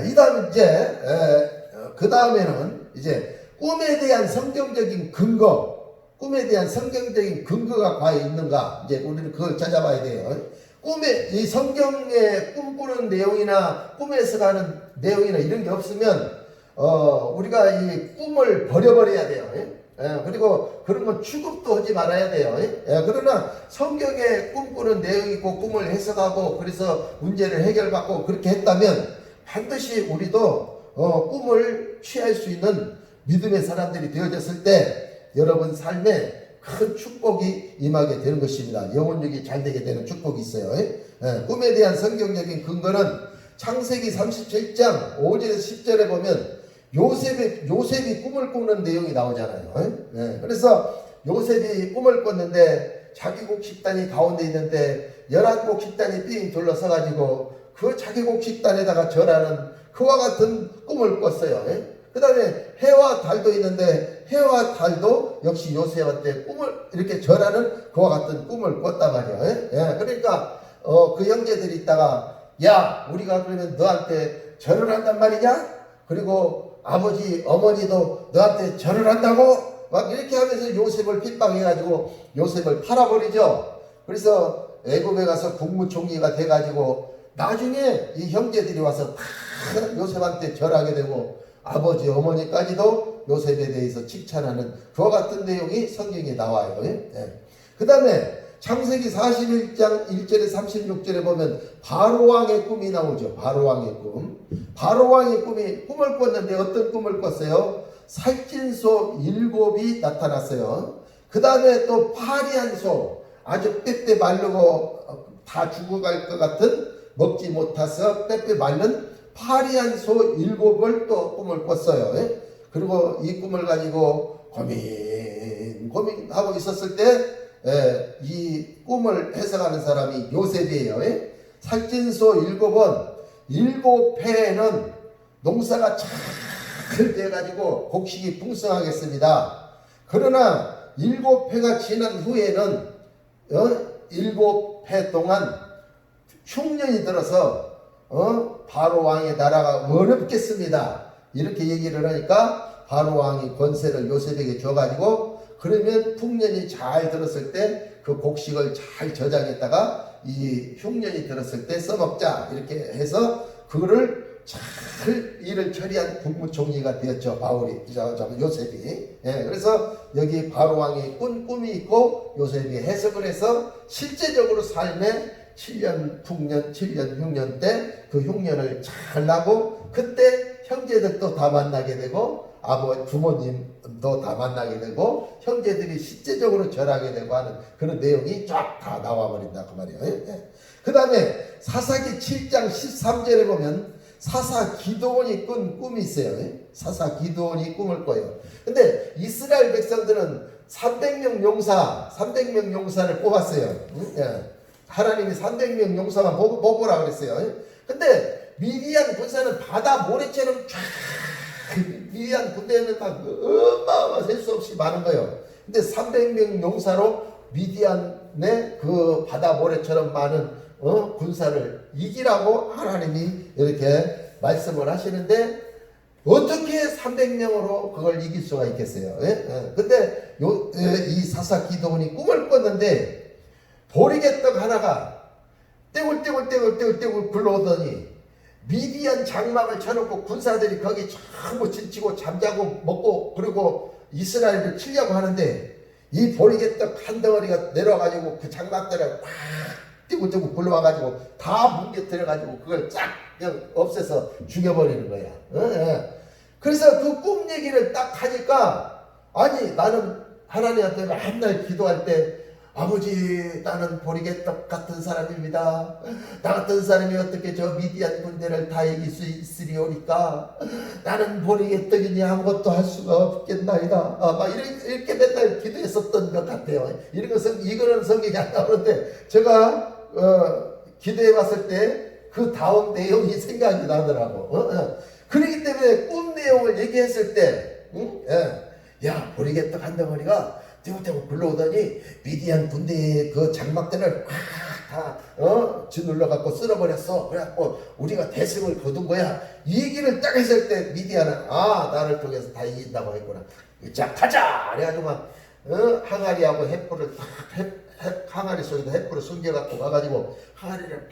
이 다음에 이제 그 다음에는 이제 꿈에 대한 성경적인 근거, 꿈에 대한 성경적인 근거가 과연 있는가? 이제 우리는 그걸 찾아봐야 돼요. 꿈에 이 성경에 꿈꾸는 내용이나 꿈에서 가는 내용이나 이런 게 없으면 우리가 이 꿈을 버려버려야 돼요. 그리고 그런 건 취급도 하지 말아야 돼요. 그러나 성경에 꿈꾸는 내용이 있고 꿈을 해석하고 그래서 문제를 해결받고 그렇게 했다면 반드시 우리도 꿈을 취할 수 있는 믿음의 사람들이 되어졌을 때 여러분 삶에 큰 축복이 임하게 되는 것입니다. 영혼력이 잘 되게 되는 축복이 있어요. 꿈에 대한 성경적인 근거는 창세기 37장 5절에서 10절에 보면 요셉이 꿈을 꾸는 내용이 나오잖아요. 그래서 요셉이 꿈을 꿨는데 자기국 식단이 가운데 있는데 11곡 식단이 삥 둘러서가지고 그 자기국 식단에다가 절하는 그와 같은 꿈을 꿨어요. 그 다음에 해와 달도 있는데 해와 달도 역시 요셉한테 꿈을 이렇게 절하는 그와 같은 꿈을 꿨단 말이에요. 그러니까 그 형제들이 있다가 야 우리가 그러면 너한테 절을 한단 말이냐? 그리고 아버지 어머니도 너한테 절을 한다고? 막 이렇게 하면서 요셉을 핍박해가지고 요셉을 팔아버리죠. 그래서 애굽에 가서 국무총리가 돼가지고 나중에 이 형제들이 와서 다 요셉한테 절하게 되고 아버지 어머니까지도 요셉에 대해서 칭찬하는 그와 같은 내용이 성경에 나와요. 그 다음에 창세기 41장 1절에 36절에 보면 바로왕의 꿈이 나오죠. 바로왕의 꿈. 바로왕의 꿈을 꿨는데 어떤 꿈을 꿨어요? 살찐소 7이 나타났어요. 그 다음에 또 파리한 소, 아주 빼빼 마르고 다 죽어갈 것 같은 먹지 못해서 빼빼 마른 파리한 소 7을 또 꿈을 꿨어요. 그리고 이 꿈을 가지고 고민하고 있었을 때 이 꿈을 해석하는 사람이 요셉이에요. 살찐소 7은 7해에는 농사가 잘 돼가지고 곡식이 풍성하겠습니다. 그러나 7해가 지난 후에는 7해 동안 흉년이 들어서 바로왕의 나라가 어렵겠습니다. 이렇게 얘기를 하니까 바로왕이 권세를 요셉에게 줘가지고 그러면 풍년이 잘 들었을 때 그 곡식을 잘 저장했다가 이 흉년이 들었을 때 써먹자 이렇게 해서 그거를 잘 일을 처리한 국무총리가 되었죠. 요셉이. 그래서 여기 바로왕이 꾼 꿈이 있고 요셉이 해석을 해서 실제적으로 삶에 7년 풍년 7년 흉년 때 그 흉년을 잘 나고 그때 형제들도 다 만나게 되고 부모님도 다 만나게 되고 형제들이 실제적으로 절하게 되고 하는 그런 내용이 쫙 다 나와버린다 그 말이에요. 그 다음에 사사기 7장 13절에 보면 사사 기드온이 꾼 꿈이 있어요. 사사 기드온이 꿈을 꿔요. 근데 이스라엘 백성들은 300명 용사를 뽑았어요. 하나님이 300명 용사만 뽑으라 그랬어요. 근데 미디안 군사는 바다 모래처럼 쫙 미디안 군대는 막 어마어마 셀 수 없이 많은 거예요. 근데 300명 용사로 미디안의 그 바다 모래처럼 많은 군사를 이기라고 하나님이 이렇게 말씀을 하시는데 어떻게 300명으로 그걸 이길 수가 있겠어요? 근데 이 사사 기드온이 꿈을 꿨는데 보리개떡 하나가 떼굴떼굴 굴러오더니 미디안 장막을 쳐놓고 군사들이 거기 전부 지치고 잠자고 먹고 그리고 이스라엘을 치려고 하는데 이 보리개떡 한 덩어리가 내려가지고 그 장막들을 팍 떼굴떼굴 굴러와가지고 다 뭉개뜨려가지고 그걸 쫙 그냥 없애서 죽여버리는 거야. 그래서 그 꿈 얘기를 딱 하니까 아니 나는 하나님한테 맨날 기도할 때 아버지 나는 보리개떡 같은 사람입니다. 나 같은 사람이 어떻게 저 미디안 군대를 다 이길 수 있으리오니까 나는 보리개떡이니 아무것도 할 수가 없겠나이다. 막 이렇게 맨날 기도했었던 것 같아요. 이거는 성경이 안 나오는데 제가 기도해 봤을 때 그 다음 내용이 생각이 나더라고. 그렇기 때문에 꿈 내용을 얘기했을 때 야 보리개떡 한 덩어리가 떼굴떼굴 굴러오더니 미디안 군대의 그 장막들을 꽉 짓눌러 갖고 쓸어버렸어. 그래갖고 우리가 대승을 거둔 거야. 이 얘기를 딱 했을 때 미디안은 나를 통해서 다 이긴다고 했구나. 자 가자. 그래가지고 막 항아리하고 횃불을 항아리 속에다 횃불을 숨겨갖고 가가지고 항아리를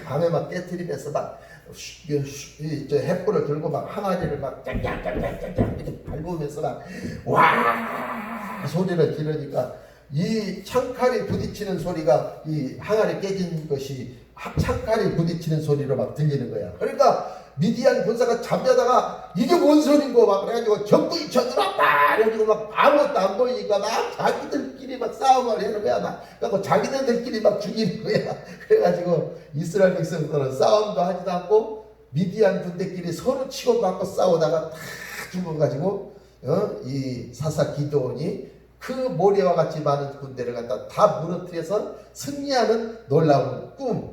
밤에 막 깨트리면서 막 저 횃불을 들고 막 항아리를 막 짱짱짱짱짱 이렇게 밟으면서 막 와 소리를 지르니까 이 창칼이 부딪히는 소리가 이 항아리 깨진 것이 창칼이 부딪히는 소리로 막 들리는 거야. 그러니까 미디안 군사가 잠자다가 이게 뭔 소린고 막 그래가지고 적군이 쳐들어왔다 그래가지고 막 아무것도 안 보이니까 막 자기들끼리 막 싸움을 하는 거야. 막 그래갖고 자기네들끼리 막 죽이는 거야. 그래가지고 이스라엘 백성들은 싸움도 하지도 않고 미디안 군대끼리 서로 치고받고 싸우다가 다 죽어가지고 이 사사 기드온이 그 모래와 같이 많은 군대를 갖다 다 무너뜨려서 승리하는 놀라운 꿈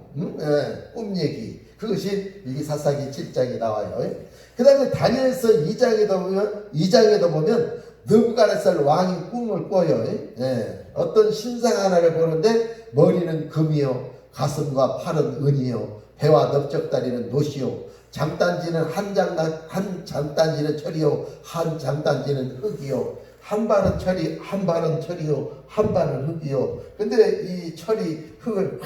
얘기. 그것이 이 사사기 7장에 나와요. 그 다음에 다니엘서 2장에도 보면 느부갓네살 왕이 꿈을 꿔요. 어떤 신상 하나를 보는데 머리는 금이요 가슴과 팔은 은이요 배와 넓적다리는 노시요 장단지는 한 장단지는 철이요 한 장단지는 흙이요 한 발은 철이 한 발은 철이요 한 발은 흙이요. 근데 이 철이 흙을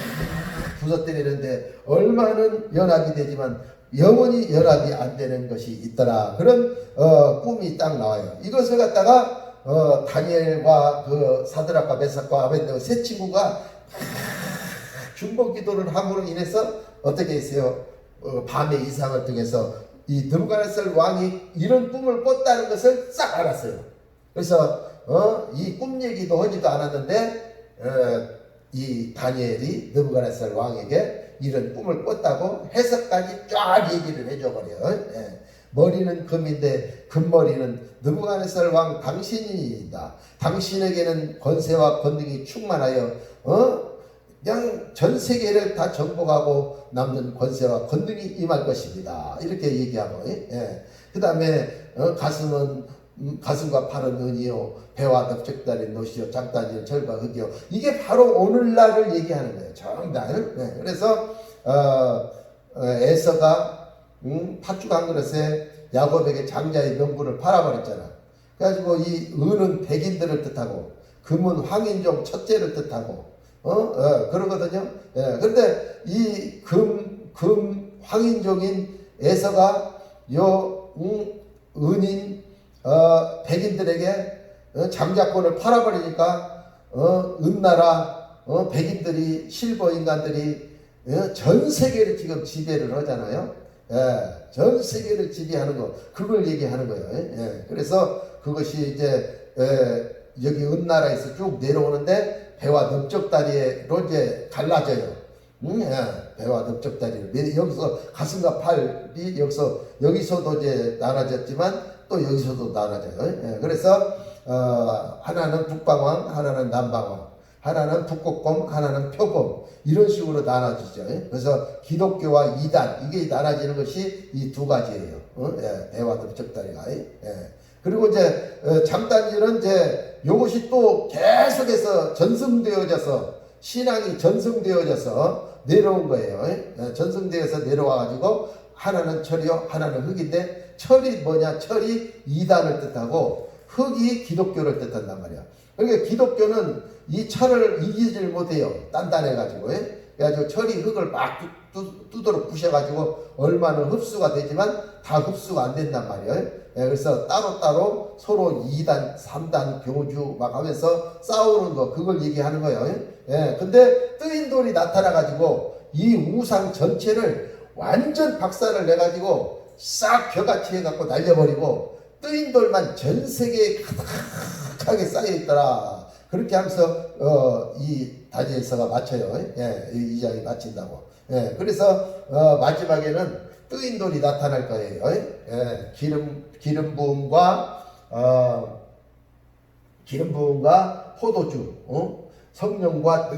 부서뜨리는데 얼마는 연합이 되지만 영원히 연합이 안 되는 것이 있더라. 그런 꿈이 딱 나와요. 이것을 갖다가 다니엘과 그 사드락과 메삭과 아벤네고 세 친구가 중보 기도를 함으로 인해서 어떻게 했어요? 밤의 이상을 통해서 이 느부갓네살 왕이 이런 꿈을 꿨다는 것을 싹 알았어요. 그래서 이 꿈 얘기도 하지도 않았는데 이 다니엘이 느부갓네살 왕에게 이런 꿈을 꿨다고 해석까지 쫙 얘기를 해줘버려요. 머리는 금인데 금머리는 느부갓네살 왕 당신이다. 당신에게는 권세와 권능이 충만하여 그냥 전 세계를 다 정복하고 남는 권세와 권능이 임할 것입니다. 이렇게 얘기하고 그 다음에 가슴과 팔은 은이요 배와 넓적다리 노시요 장단지는 철과 흙이요. 이게 바로 오늘날을 얘기하는 거예요. 정말. 그래서 에서가 팥죽 한 그릇에 야곱에게 장자의 명분을 팔아버렸잖아. 그래가지고 이 은은 백인들을 뜻하고 금은 황인종 첫째를 뜻하고 그러거든요. 그런데 이 금 황인종인 에서가 은인 백인들에게 장자권을 팔아버리니까 은나라 백인들이 실버 인간들이 전 세계를 지금 지배를 하잖아요. 전 세계를 지배하는 거 그걸 얘기하는 거예요. 그래서 그것이 이제 여기 은나라에서 쭉 내려오는데 배와 넓적다리로 이제 갈라져요. 배와 넓적다리로 여기서 가슴과 팔이 여기서도 이제 나눠졌지만 또 여기서도 나눠져요. 그래서 하나는 북방왕, 하나는 남방왕, 하나는 북곡곰, 하나는 표곰 이런 식으로 나눠지죠. 그래서 기독교와 이단 이게 나눠지는 것이 이 두 가지예요. 배와 넓적다리가. 그리고 이제 장단지는 이제 이것이 또 계속해서 전승되어져서 신앙이 전승되어져서 내려온 거예요. 전승되어서 내려와가지고 하나는 철이요 하나는 흙인데 철이 뭐냐? 철이 이단을 뜻하고 흙이 기독교를 뜻한단 말이야. 그러니까 기독교는 이 철을 이기질 못해요. 단단해가지고. 그래가지고 철이 흙을 막 두드러 부셔가지고 얼마는 흡수가 되지만 다 흡수가 안 된단 말이에요. 그래서 따로따로 서로 2단, 3단 교주 막 하면서 싸우는 거 그걸 얘기하는 거예요. 근데 뜨인 돌이 나타나가지고 이 우상 전체를 완전 박살을 내가지고 싹 겨같이 해갖고 날려버리고 뜨인 돌만 전 세계에 가득하게 쌓여있더라. 그렇게 하면서 이 다니엘서가 마쳐요. 이 장이 마친다고. 그래서 마지막에는 뜨인 돌이 나타날 거예요. 기름 부음과 포도주, 성령과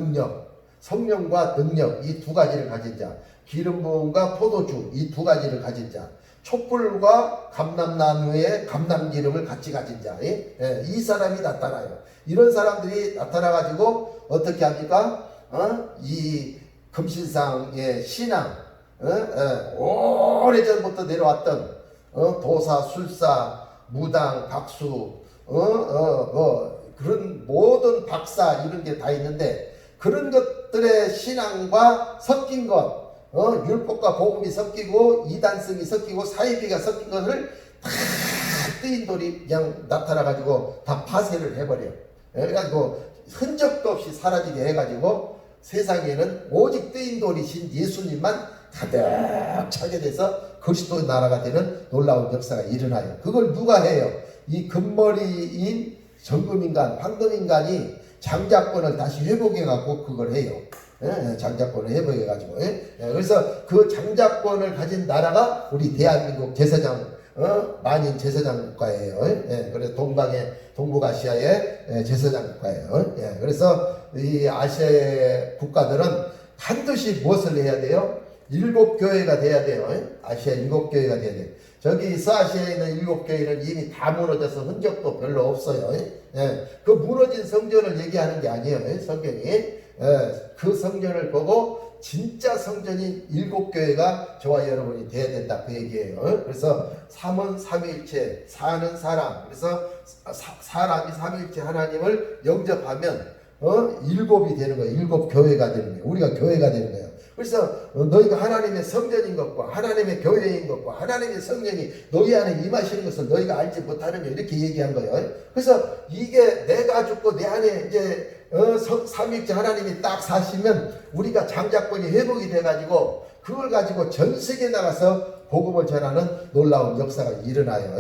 능력 이 두 가지를 가진 자, 기름 부음과 포도주 이 두 가지를 가진 자, 촛불과 감람나무의 감람기름을 같이 가진 자, 이 사람이 나타나요. 이런 사람들이 나타나가지고 어떻게 합니까? 이 금신상의 신앙, 오래전부터 내려왔던 도사, 술사, 무당, 박수, 그런 모든 박사 이런 게 다 있는데 그런 것들의 신앙과 섞인 것, 율법과 복음이 섞이고 이단성이 섞이고 사이비가 섞인 것을 다 뜨인 돌이 그냥 나타나가지고 다 파쇄를 해버려. 그래가지고 흔적도 없이 사라지게 해가지고 세상에는 오직 뜨인 돌이신 예수님만 가득 차게 돼서 그리스도 나라가 되는 놀라운 역사가 일어나요. 그걸 누가 해요? 이 금머리인 정금인간, 황금인간이 장자권을 다시 회복해갖고 그걸 해요. 장자권을 회복해가지고. 그래서 그 장자권을 가진 나라가 우리 대한민국 제사장, 만인 제사장 국가예요. 그래서 동북아시아의 제사장 국가예요. 그래서 이 아시아의 국가들은 반드시 무엇을 해야 돼요? 7교회가 돼야 돼요. 아시아 7교회가 돼야 돼요. 저기 서아시아에 있는 7교회는 이미 다 무너져서 흔적도 별로 없어요. 그 무너진 성전을 얘기하는 게 아니에요. 성경이. 그 성전을 보고 진짜 성전인 7교회가 저와 여러분이 돼야 된다 그 얘기예요. 그래서 삼은 삼일체, 사는 사람. 그래서 사람이 삼일체 하나님을 영접하면 7이 되는 거예요. 7교회가 되는 거예요. 우리가 교회가 되는 거예요. 그래서 너희가 하나님의 성전인 것과 하나님의 교회인 것과 하나님의 성령이 너희 안에 임하시는 것을 너희가 알지 못하느냐 이렇게 얘기한 거예요. 그래서 이게 내가 죽고 내 안에 이제 삼위일체 하나님이 딱 사시면 우리가 장자권이 회복이 돼가지고 그걸 가지고 전 세계에 나가서 복음을 전하는 놀라운 역사가 일어나요.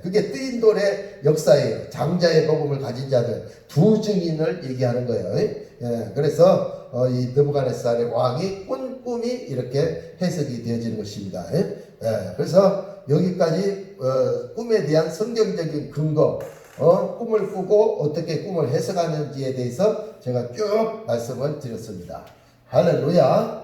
그게 뜨인 돌의 역사예요. 장자의 복음을 가진 자들 두 증인을 얘기하는 거예요. 그래서 이 느부갓네살의 왕이 꾼 꿈이 이렇게 해석이 되어지는 것입니다. 그래서 여기까지 꿈에 대한 성경적인 근거, 꿈을 꾸고 어떻게 꿈을 해석하는지에 대해서 제가 쭉 말씀을 드렸습니다. 할렐루야.